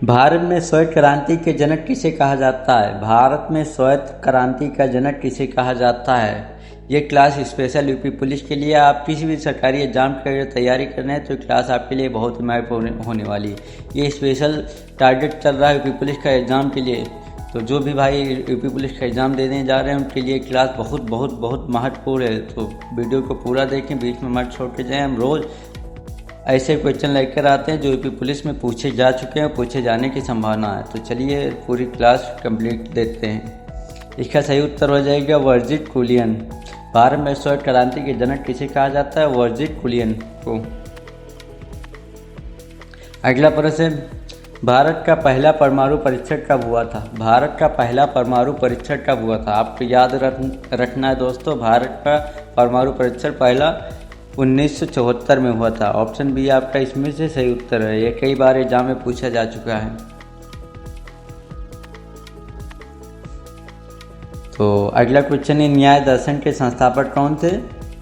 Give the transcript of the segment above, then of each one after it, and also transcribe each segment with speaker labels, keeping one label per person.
Speaker 1: भारत में श्वेत क्रांति के जनक किसे कहा जाता है? भारत में श्वेत क्रांति का जनक किसे कहा जाता है? ये क्लास स्पेशल यूपी पुलिस के लिए। आप किसी भी सरकारी एग्जाम की तैयारी कर रहे हैं तो क्लास आपके लिए बहुत ही महत्वपूर्ण होने वाली है। ये स्पेशल टारगेट चल रहा है यूपी पुलिस का एग्ज़ाम के लिए। तो जो भी भाई यूपी पुलिस का एग्ज़ाम देने जा रहे हैं उनके लिए क्लास बहुत बहुत बहुत महत्वपूर्ण है। तो वीडियो को पूरा देखें, बीच में मत छोड़ के जाएँ। हम रोज़ ऐसे क्वेश्चन लेकर आते हैं जो यूपी पुलिस में पूछे जा चुके हैं, पूछे जाने की संभावना है। तो चलिए पूरी क्लास कंप्लीट देखते हैं। इसका सही उत्तर हो जाएगा वर्जिट कुलियन। भारत में श्वेत क्रांति के जनक किसे कहा जाता है? वर्जिट कुलियन को। अगला प्रश्न, भारत का पहला परमाणु परीक्षण कब हुआ था? भारत का पहला परमाणु परीक्षण कब हुआ था? आपको याद रखना है दोस्तों, भारत का परमाणु परीक्षण पहला 1974 में हुआ था। ऑप्शन बी आपका इसमें से सही उत्तर है। ये कई बार एग्जाम में पूछा जा चुका है। तो अगला क्वेश्चन है, न्याय दर्शन के संस्थापक कौन थे?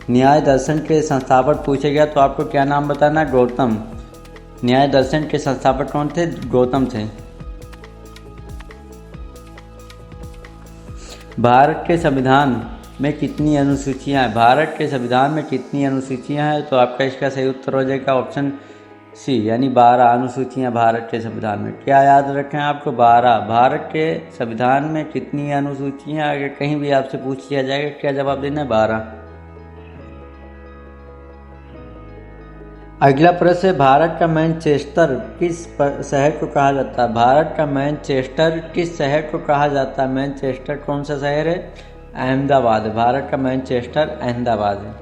Speaker 1: न्याय दर्शन के संस्थापक पूछे गया तो आपको क्या नाम बताना? गौतम। न्याय दर्शन के संस्थापक कौन थे? गौतम थे। भारत के संविधान में कितनी अनुसूचियां हैं? भारत के संविधान में कितनी अनुसूचियां हैं? तो आपका इसका सही उत्तर हो जाएगा ऑप्शन सी, यानी 12 अनुसूचियां भारत के संविधान में। क्या याद रखें आपको? 12। भारत के संविधान में कितनी अनुसूचियां? अगर कहीं भी आपसे पूछ लिया जाएगा क्या जवाब देना है? 12। अगला प्रश्न है, भारत का मैनचेस्टर किस शहर को कहा जाता है? भारत का मैनचेस्टर किस शहर को कहा जाता है? मैनचेस्टर कौन सा शहर है? अहमदाबाद। भारत का मैनचेस्टर अहमदाबाद है।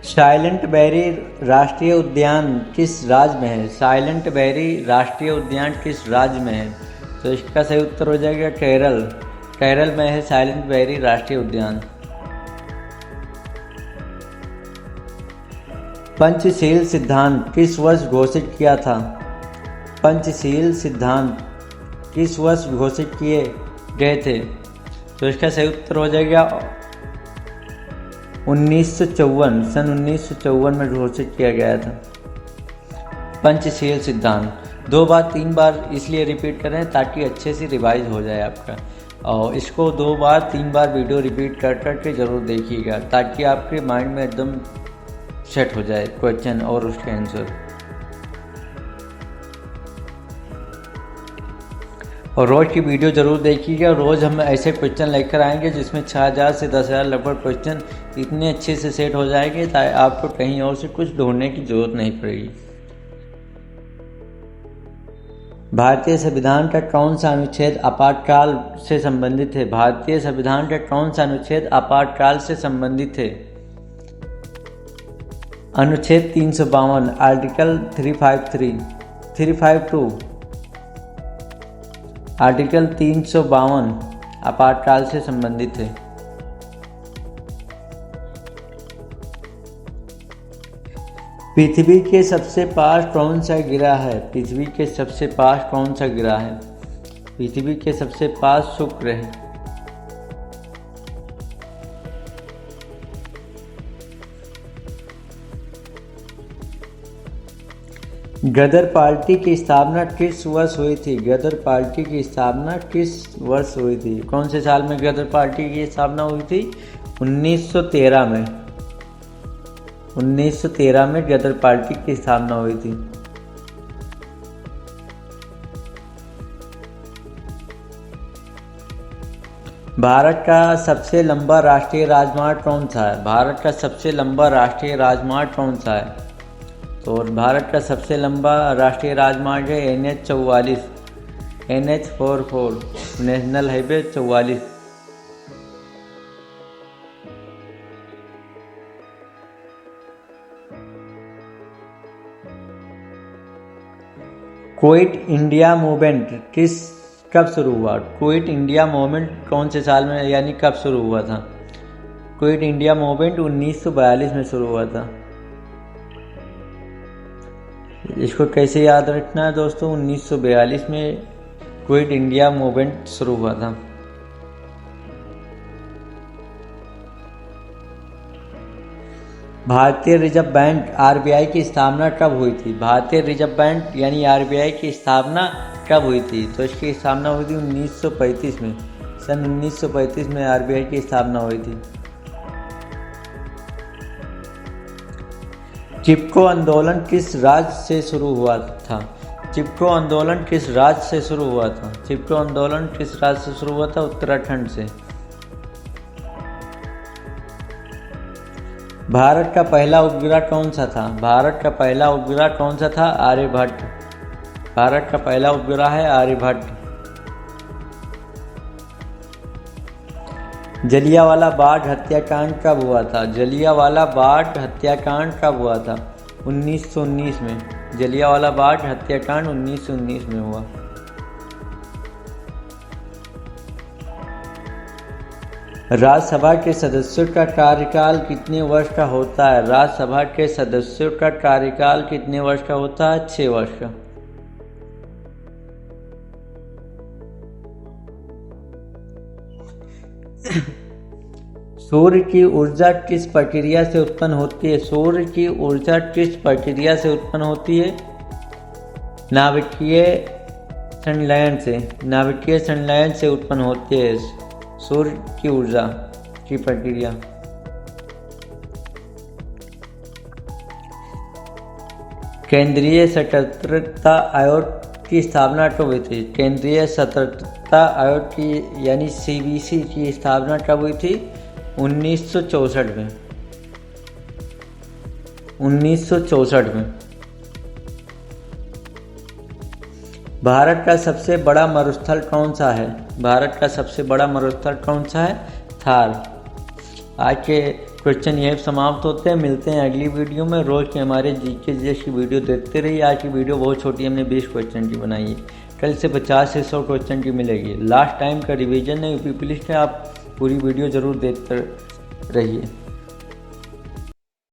Speaker 1: साइलेंट वैली राष्ट्रीय उद्यान किस राज्य में है? साइलेंट वैली राष्ट्रीय उद्यान किस राज्य में है? तो इसका सही उत्तर हो जाएगा केरल। केरल में है साइलेंट वैली राष्ट्रीय उद्यान। पंचशील सिद्धांत किस वर्ष घोषित किया था? पंचशील सिद्धांत किस वर्ष घोषित किए गए थे? तो इसका सही उत्तर हो जाएगा 1954। सन 1954 में घोषित किया गया था पंचशील सिद्धांत। 2 बार 3 बार इसलिए रिपीट करें ताकि अच्छे से रिवाइज हो जाए आपका। और इसको 2 बार 3 बार वीडियो रिपीट कर करके ज़रूर देखिएगा ताकि आपके माइंड में एकदम सेट हो जाए क्वेश्चन और उसके आंसर। और रोज़ की वीडियो ज़रूर देखिएगा। रोज़ हम ऐसे क्वेश्चन लेकर आएंगे जिसमें 6000 से 10,000 लगभग क्वेश्चन इतने अच्छे से सेट हो जाएंगे ताकि आपको कहीं और से कुछ ढूंढने की जरूरत नहीं पड़ेगी। भारतीय संविधान का कौन सा अनुच्छेद आपातकाल से संबंधित है? भारतीय संविधान का कौन सा अनुच्छेद आपातकाल से संबंधित है? अनुच्छेद 352, आर्टिकल 352, आर्टिकल 352 आपातकाल से संबंधित है। पृथ्वी के सबसे पास कौन सा ग्रह है? पृथ्वी के सबसे पास कौन सा ग्रह है? पृथ्वी के सबसे पास शुक्र है। गदर पार्टी की स्थापना किस वर्ष हुई थी? गदर पार्टी की स्थापना किस वर्ष हुई थी? कौन से साल में गदर पार्टी की स्थापना हुई थी? 1913 में। 1913 में गदर पार्टी की स्थापना हुई थी। भारत का सबसे लंबा राष्ट्रीय राजमार्ग कौन सा है? भारत का सबसे लंबा राष्ट्रीय राजमार्ग कौन सा है? तो भारत का सबसे लंबा राष्ट्रीय राजमार्ग है NH44, NH44, national highway 44। Quit India movement कब शुरू हुआ? क्विट इंडिया मूवमेंट कौन से साल में यानी कब शुरू हुआ था? क्विट इंडिया मूवमेंट 1942 में शुरू हुआ था। इसको कैसे याद रखना है दोस्तों? 1942 में क्विट इंडिया मूवमेंट शुरू हुआ था। भारतीय रिजर्व बैंक आरबीआई की स्थापना कब हुई थी? भारतीय रिजर्व बैंक यानी आरबीआई की स्थापना कब हुई थी? तो इसकी स्थापना हुई थी 1935 में। सन 1935 में आरबीआई की स्थापना हुई थी। चिपको आंदोलन किस राज्य से शुरू हुआ था? चिपको आंदोलन किस राज्य से शुरू हुआ था? चिपको आंदोलन किस राज्य से शुरू हुआ था? उत्तराखंड से। भारत का पहला उपग्रह कौन सा था? भारत का पहला उपग्रह कौन सा था? आर्यभट्ट। भारत का पहला उपग्रह है आर्यभट्ट। जलियांवाला बाग हत्याकांड कब हुआ था? जलियांवाला बाग हत्याकांड कब हुआ था? 1919 में। जलियांवाला बाग हत्याकांड 1919 में हुआ। राज्यसभा के सदस्यों का कार्यकाल कितने वर्ष का होता है? राज्यसभा के सदस्यों का कार्यकाल कितने वर्ष का होता है? 6 वर्ष का। सूर्य की ऊर्जा किस प्रक्रिया से उत्पन्न होती है? सूर्य की ऊर्जा किस प्रक्रिया से उत्पन्न होती है? नाभिकीय संलयन से। नाभिकीय संलयन से उत्पन्न होती है सूर्य की ऊर्जा की प्रक्रिया। केंद्रीय सतर्कता आयोग की स्थापना कब हुई थी? केंद्रीय सतर्कता आयोग की यानी सीबीसी की स्थापना कब हुई थी? 1964 में। 1964 में। भारत का सबसे बड़ा मरुस्थल कौन सा है? भारत का सबसे बड़ा मरुस्थल कौन सा है? थार। आज के क्वेश्चन यही समाप्त होते हैं। मिलते हैं अगली वीडियो में। रोज़ के हमारे जीके जैसी वीडियो देखते रहिए। आज की वीडियो बहुत छोटी, हमने 20 क्वेश्चन की बनाई है। कल से 50 से 100 क्वेश्चन की मिलेगी। लास्ट टाइम का रिवीजन है, यूपी पुलिस का। आप पूरी वीडियो ज़रूर देखते रहिए।